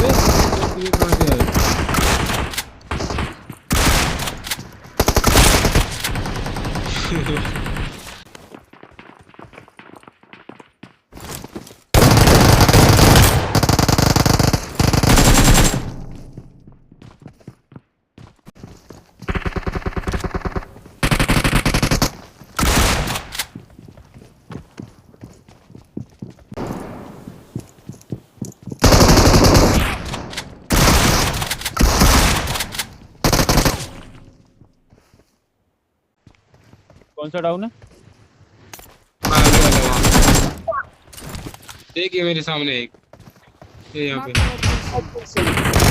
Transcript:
ये कहाँ से आए? कौन सा डाउन है? आगे वाला वहाँ। एक ये मेरे सामने एक, ये यहाँ Marked पे। a location.